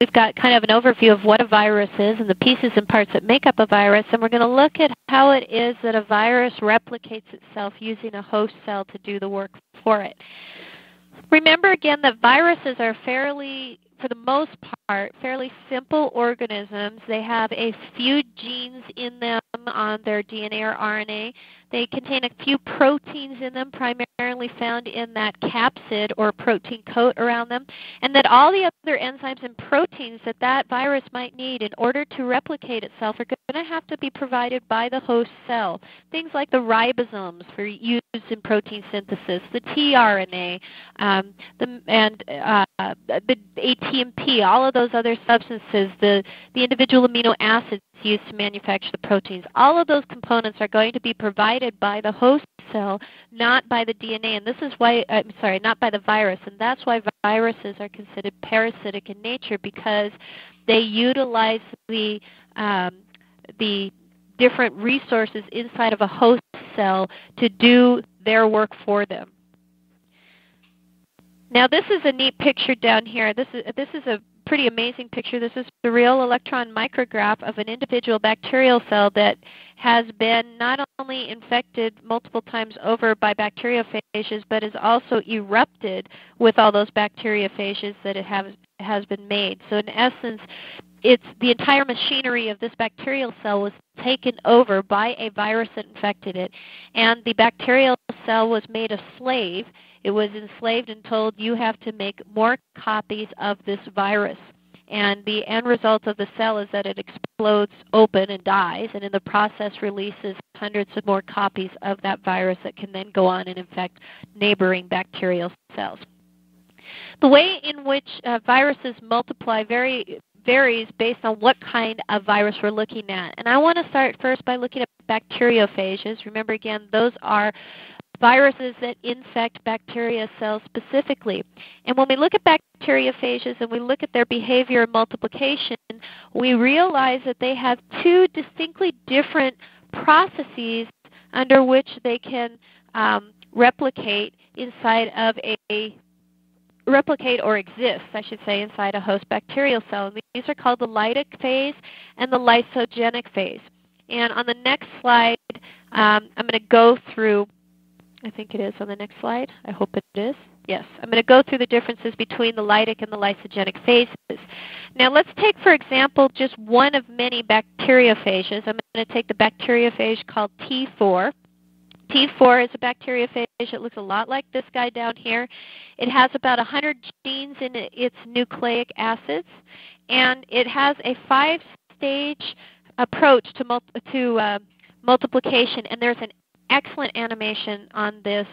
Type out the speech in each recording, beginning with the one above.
we've got kind of an overview of what a virus is and the pieces and parts that make up a virus, and we're going to look at how it is that a virus replicates itself using a host cell to do the work for it. Remember again that viruses are fairly, for the most part, fairly simple organisms. They have a few genes in them on their DNA or RNA. They contain a few proteins in them, primarily found in that capsid or protein coat around them, and that all the other enzymes and proteins that that virus might need in order to replicate itself are going to have to be provided by the host cell. Things like the ribosomes for use in protein synthesis, the tRNA, the ATMP, all of those other substances, the individual amino acids used to manufacture the proteins. All of those components are going to be provided by the host cell, not by the DNA, and this is why, not by the virus, and that's why viruses are considered parasitic in nature, because they utilize the different resources inside of a host cell to do their work for them. Now this is a neat picture down here. This is a pretty amazing picture. This is the real electron micrograph of an individual bacterial cell that has been not only infected multiple times over by bacteriophages, but is also erupted with all those bacteriophages that it has been made. So in essence, it's the entire machinery of this bacterial cell was taken over by a virus that infected it, and the bacterial cell was made a slave. It was enslaved and told, you have to make more copies of this virus. And the end result of the cell is that it explodes open and dies, and in the process releases hundreds of more copies of that virus that can then go on and infect neighboring bacterial cells. The way in which viruses multiply varies based on what kind of virus we're looking at. And I want to start first by looking at bacteriophages. Remember again, those are viruses that infect bacteria cells specifically. And when we look at bacteriophages and we look at their behavior and multiplication, we realize that they have two distinctly different processes under which they can replicate or exist, I should say, inside a host bacterial cell. And these are called the lytic phase and the lysogenic phase. And on the next slide, I'm going to go through, I think it is on the next slide. I hope it is. Yes. I'm going to go through the differences between the lytic and the lysogenic phases. Now let's take, for example, just one of many bacteriophages. I'm going to take the bacteriophage called T4. T4 is a bacteriophage. It looks a lot like this guy down here. It has about 100 genes in its nucleic acids, and it has a 5-stage approach to multiplication, and there's an excellent animation on this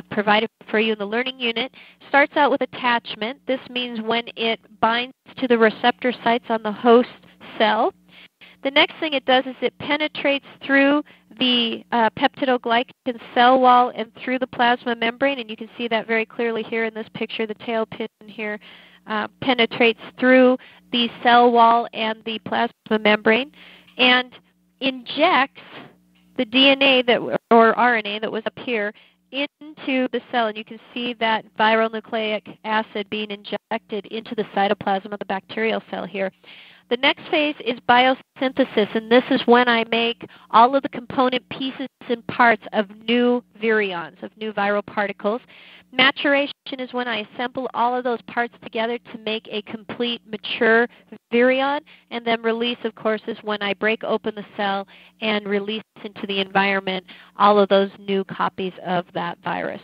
provided for you in the learning unit. Starts out with attachment. This means when it binds to the receptor sites on the host cell. The next thing it does is it penetrates through the peptidoglycan cell wall and through the plasma membrane, and you can see that very clearly here in this picture. The tail pin here penetrates through the cell wall and the plasma membrane and injects the DNA or RNA that was up here into the cell, and you can see that viral nucleic acid being injected into the cytoplasm of the bacterial cell here. The next phase is biosynthesis, and this is when I make all of the component pieces and parts of new virions, of new viral particles. Maturation is when I assemble all of those parts together to make a complete mature virion, and then release, of course, is when I break open the cell and release into the environment all of those new copies of that virus.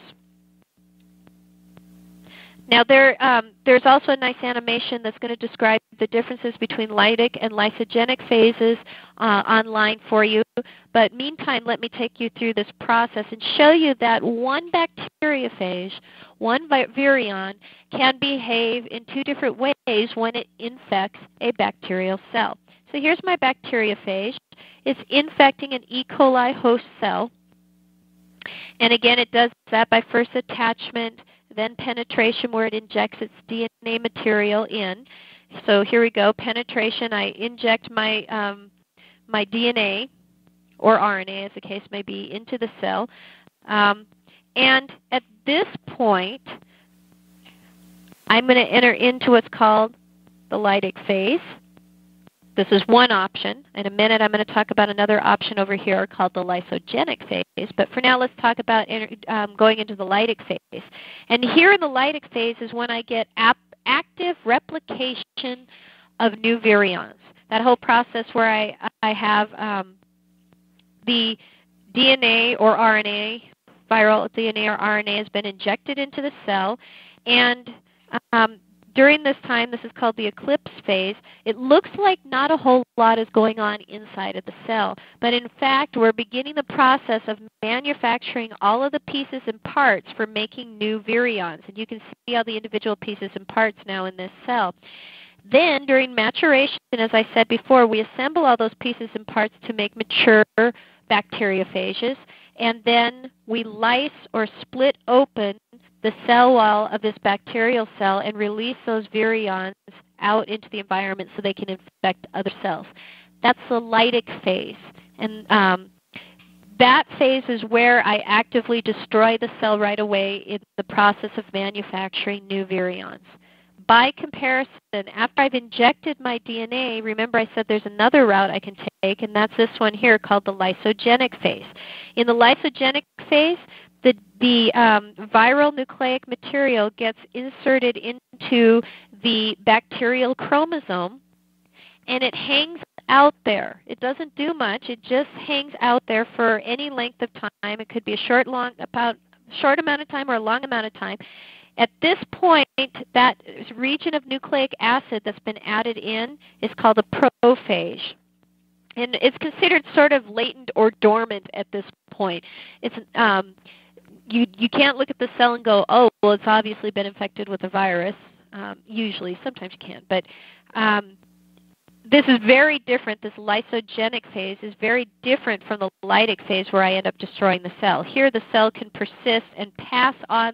Now there's also a nice animation that's going to describe the differences between lytic and lysogenic phases online for you. But meantime, let me take you through this process and show you that one bacteriophage, one virion, can behave in two different ways when it infects a bacterial cell. So here's my bacteriophage. It's infecting an E. coli host cell. And again, it does that by first attachment, then penetration where it injects its DNA material in. So here we go, penetration. I inject my my DNA or RNA, as the case may be, into the cell. And at this point, I'm going to enter into what's called the lytic phase. This is one option. In a minute, I'm going to talk about another option over here called the lysogenic phase. But for now, let's talk about going into the lytic phase. And here in the lytic phase is when I get active replication of new virions. That whole process where I have the DNA or RNA, viral DNA or RNA has been injected into the cell, and during this time, this is called the eclipse phase, it looks like not a whole lot is going on inside of the cell. But in fact, we're beginning the process of manufacturing all of the pieces and parts for making new virions. And you can see all the individual pieces and parts now in this cell. Then, during maturation, as I said before, we assemble all those pieces and parts to make mature bacteriophages. And then we lyse or split open the cell wall of this bacterial cell and release those virions out into the environment so they can infect other cells. That's the lytic phase. And that phase is where I actively destroy the cell right away in the process of manufacturing new virions. By comparison, after I've injected my DNA, remember I said there's another route I can take, and that's this one here called the lysogenic phase. In the lysogenic phase, the viral nucleic material gets inserted into the bacterial chromosome, and it hangs out there. It doesn't do much. It just hangs out there for any length of time. It could be a short amount of time or a long amount of time. At this point, that region of nucleic acid that's been added in is called a prophage. And it's considered sort of latent or dormant at this point. It's you can't look at the cell and go, oh, well, it's obviously been infected with a virus. Usually, sometimes you can. But this is very different. This lysogenic phase is very different from the lytic phase where I end up destroying the cell. Here, the cell can persist and pass on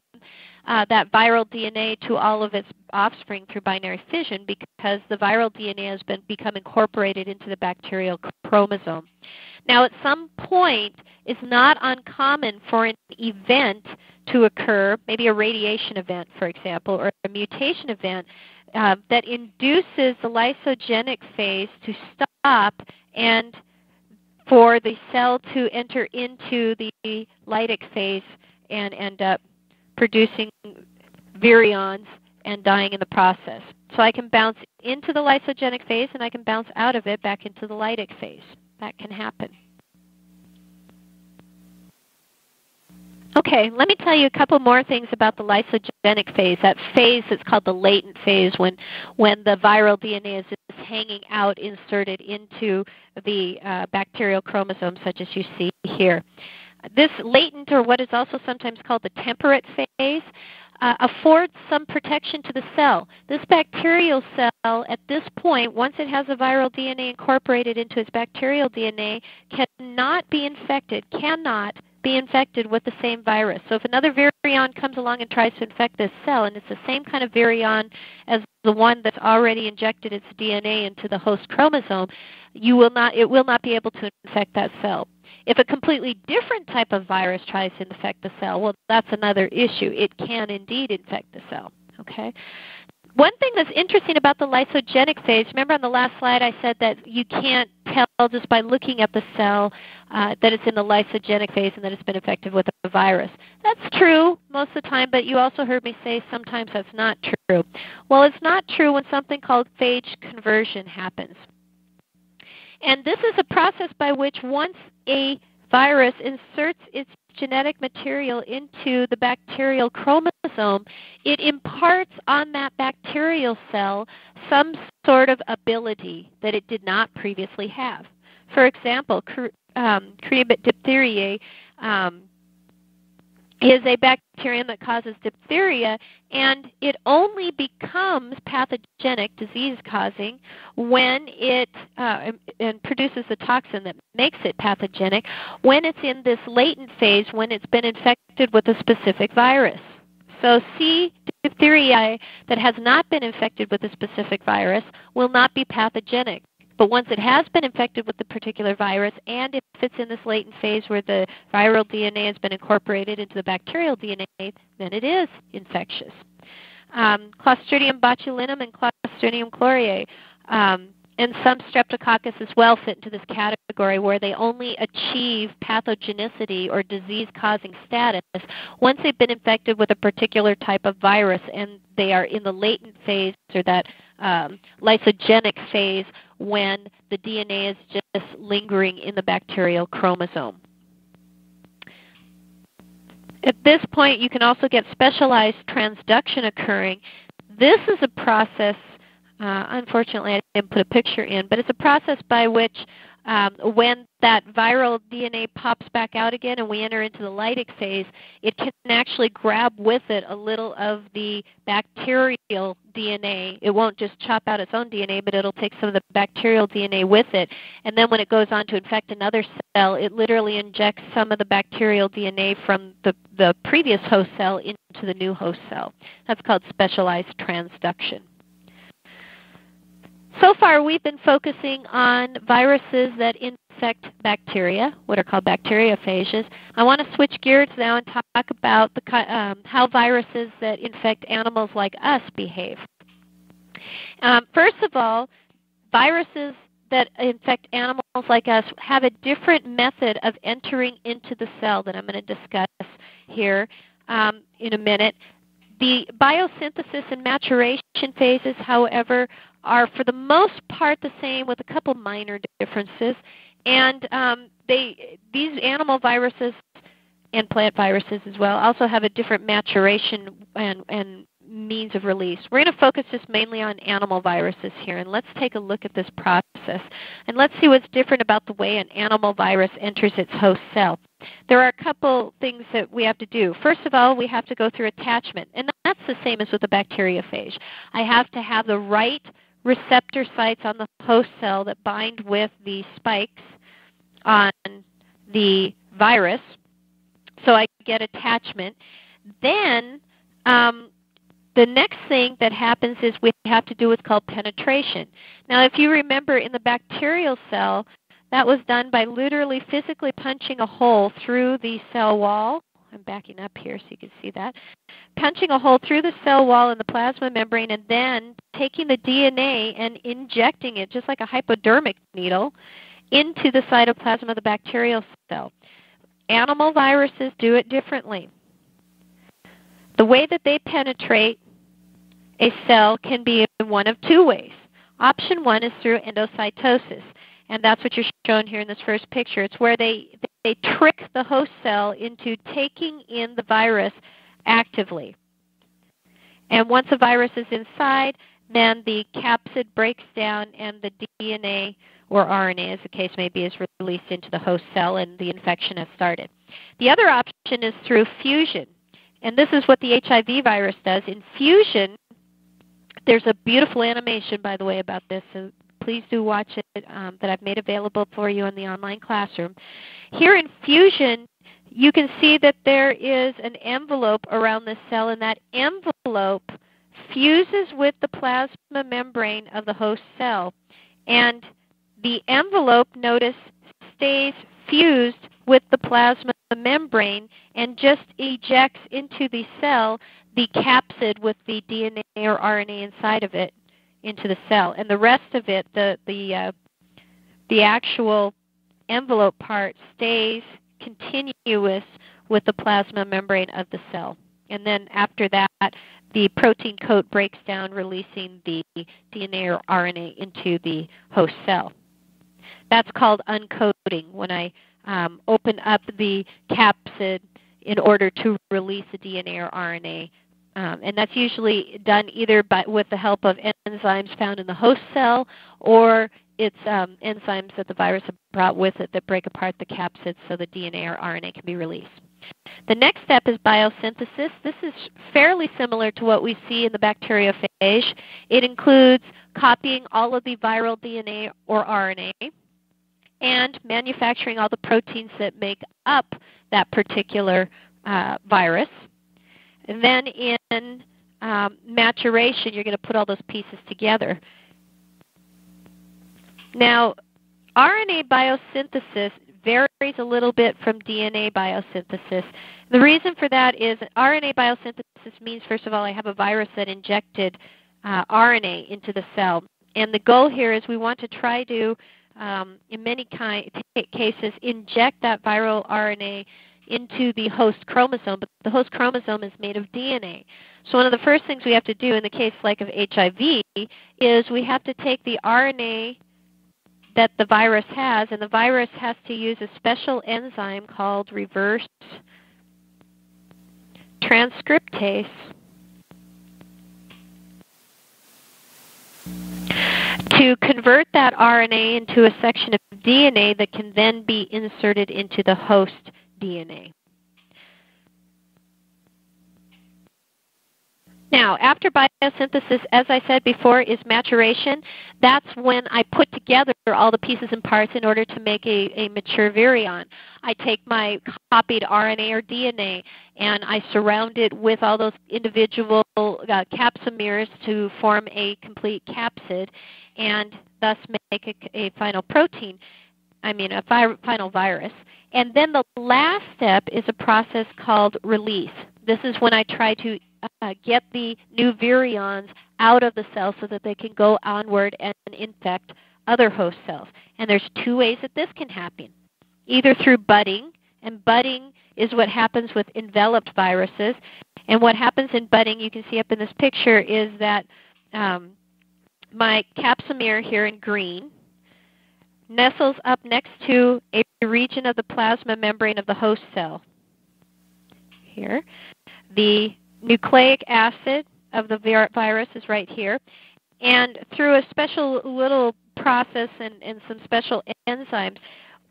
that viral DNA to all of its offspring through binary fission because the viral DNA has become incorporated into the bacterial chromosome. Now, at some point, it's not uncommon for an event to occur, maybe a radiation event, for example, or a mutation event that induces the lysogenic phase to stop and for the cell to enter into the lytic phase and end up producing virions and dying in the process. So I can bounce into the lysogenic phase and I can bounce out of it back into the lytic phase. That can happen. Okay, let me tell you a couple more things about the lysogenic phase, that phase that's called the latent phase when the viral DNA is just hanging out inserted into the bacterial chromosome, such as you see here. This latent, or what is also sometimes called the temperate phase, affords some protection to the cell. This bacterial cell, at this point, once it has a viral DNA incorporated into its bacterial DNA, cannot be infected with the same virus. So if another virion comes along and tries to infect this cell, and it's the same kind of virion as the one that's already injected its DNA into the host chromosome, it will not be able to infect that cell. If a completely different type of virus tries to infect the cell, well, that's another issue. It can indeed infect the cell. Okay. One thing that's interesting about the lysogenic phase, remember on the last slide I said that you can't tell just by looking at the cell that it's in the lysogenic phase and that it's been infected with a virus. That's true most of the time, but you also heard me say sometimes that's not true. Well, it's not true when something called phage conversion happens. And this is a process by which once a virus inserts its genetic material into the bacterial chromosome, it imparts on that bacterial cell some sort of ability that it did not previously have. For example, Cryptobacterium diphtheriae is a bacterium that causes diphtheria, and it only becomes pathogenic, disease-causing, when it and produces the toxin that makes it pathogenic when it's in this latent phase, when it's been infected with a specific virus. So C. diphtheriae that has not been infected with a specific virus will not be pathogenic. But once it has been infected with the particular virus, and if it's in this latent phase where the viral DNA has been incorporated into the bacterial DNA, then it is infectious. Clostridium botulinum and Clostridium chloriae. And some streptococcus as well fit into this category where they only achieve pathogenicity or disease-causing status once they've been infected with a particular type of virus and they are in the latent phase or that lysogenic phase when the DNA is just lingering in the bacterial chromosome. At this point, you can also get specialized transduction occurring. This is a process, unfortunately I didn't put a picture in, but it's a process by which when that viral DNA pops back out again and we enter into the lytic phase, it can actually grab with it a little of the bacterial DNA. It won't just chop out its own DNA, but it'll take some of the bacterial DNA with it. And then when it goes on to infect another cell, it literally injects some of the bacterial DNA from the previous host cell into the new host cell. That's called specialized transduction. So far, we've been focusing on viruses that infect bacteria, what are called bacteriophages. I want to switch gears now and talk about how viruses that infect animals like us behave. First of all, viruses that infect animals like us have a different method of entering into the cell that I'm going to discuss here in a minute. The biosynthesis and maturation phases, however, are for the most part the same with a couple minor differences. And these animal viruses and plant viruses as well also have a different maturation and means of release. We're going to focus just mainly on animal viruses here, and let's take a look at this process. And let's see what's different about the way an animal virus enters its host cell. There are a couple things that we have to do. First of all, we have to go through attachment, and that's the same as with the bacteriophage. I have to have the right receptor sites on the host cell that bind with the spikes on the virus, so I get attachment. Then the next thing that happens is we have to do what's called penetration. Now, if you remember in the bacterial cell, that was done by literally physically punching a hole through the cell wall. I'm backing up here so you can see that. Punching a hole through the cell wall in the plasma membrane and then taking the DNA and injecting it, just like a hypodermic needle, into the cytoplasm of the bacterial cell. Animal viruses do it differently. The way that they penetrate a cell can be in one of two ways. Option one is through endocytosis, and that's what you're shown here in this first picture. It's where they trick the host cell into taking in the virus actively. And once the virus is inside, then the capsid breaks down and the DNA or RNA, as the case may be, is released into the host cell and the infection has started. The other option is through fusion. And this is what the HIV virus does. In fusion, there's a beautiful animation, by the way, about this, so please do watch it that I've made available for you in the online classroom. Here in fusion, you can see that there is an envelope around the cell, and that envelope fuses with the plasma membrane of the host cell. And the envelope, notice, stays fused with the plasma membrane and just ejects into the cell the capsid with the DNA or RNA inside of it into the cell. And the rest of it, the actual envelope part, stays continuous with the plasma membrane of the cell. And then after that, the protein coat breaks down, releasing the DNA or RNA into the host cell. That's called uncoating, when I open up the capsid in order to release the DNA or RNA. And that's usually done either with the help of enzymes found in the host cell, or it's enzymes that the virus has brought with it that break apart the capsid so the DNA or RNA can be released. The next step is biosynthesis. This is fairly similar to what we see in the bacteriophage. It includes copying all of the viral DNA or RNA and manufacturing all the proteins that make up that particular virus. And then in maturation, you're going to put all those pieces together. Now, RNA biosynthesis, very varies a little bit from DNA biosynthesis. The reason for that is RNA biosynthesis means, first of all, I have a virus that injected RNA into the cell. And the goal here is we want to try to, in many cases, inject that viral RNA into the host chromosome, but the host chromosome is made of DNA. So one of the first things we have to do in the case like of HIV is we have to take the RNA that the virus has, and the virus has to use a special enzyme called reverse transcriptase to convert that RNA into a section of DNA that can then be inserted into the host DNA. Now, after biosynthesis, as I said before, is maturation. That's when I put together all the pieces and parts in order to make a mature virion. I take my copied RNA or DNA and I surround it with all those individual capsomeres to form a complete capsid and thus make a final protein, a final virus. And then the last step is a process called release. This is when I try to get the new virions out of the cell so that they can go onward and infect other host cells. And there's two ways that this can happen. Either through budding, and budding is what happens with enveloped viruses. And what happens in budding, you can see up in this picture, is that my capsomere here in green nestles up next to a region of the plasma membrane of the host cell. Here. The nucleic acid of the virus is right here. And through a special little process and some special enzymes,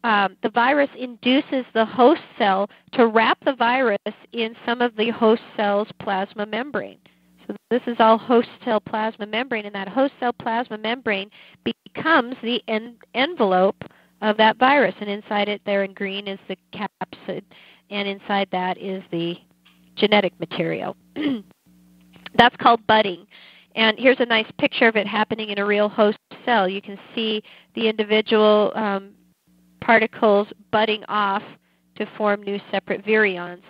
the virus induces the host cell to wrap the virus in some of the host cell's plasma membrane. So this is all host cell plasma membrane, and that host cell plasma membrane becomes the envelope of that virus. And inside it there in green is the capsid, and inside that is the genetic material. That's called budding. And here's a nice picture of it happening in a real host cell. You can see the individual particles budding off to form new separate virions.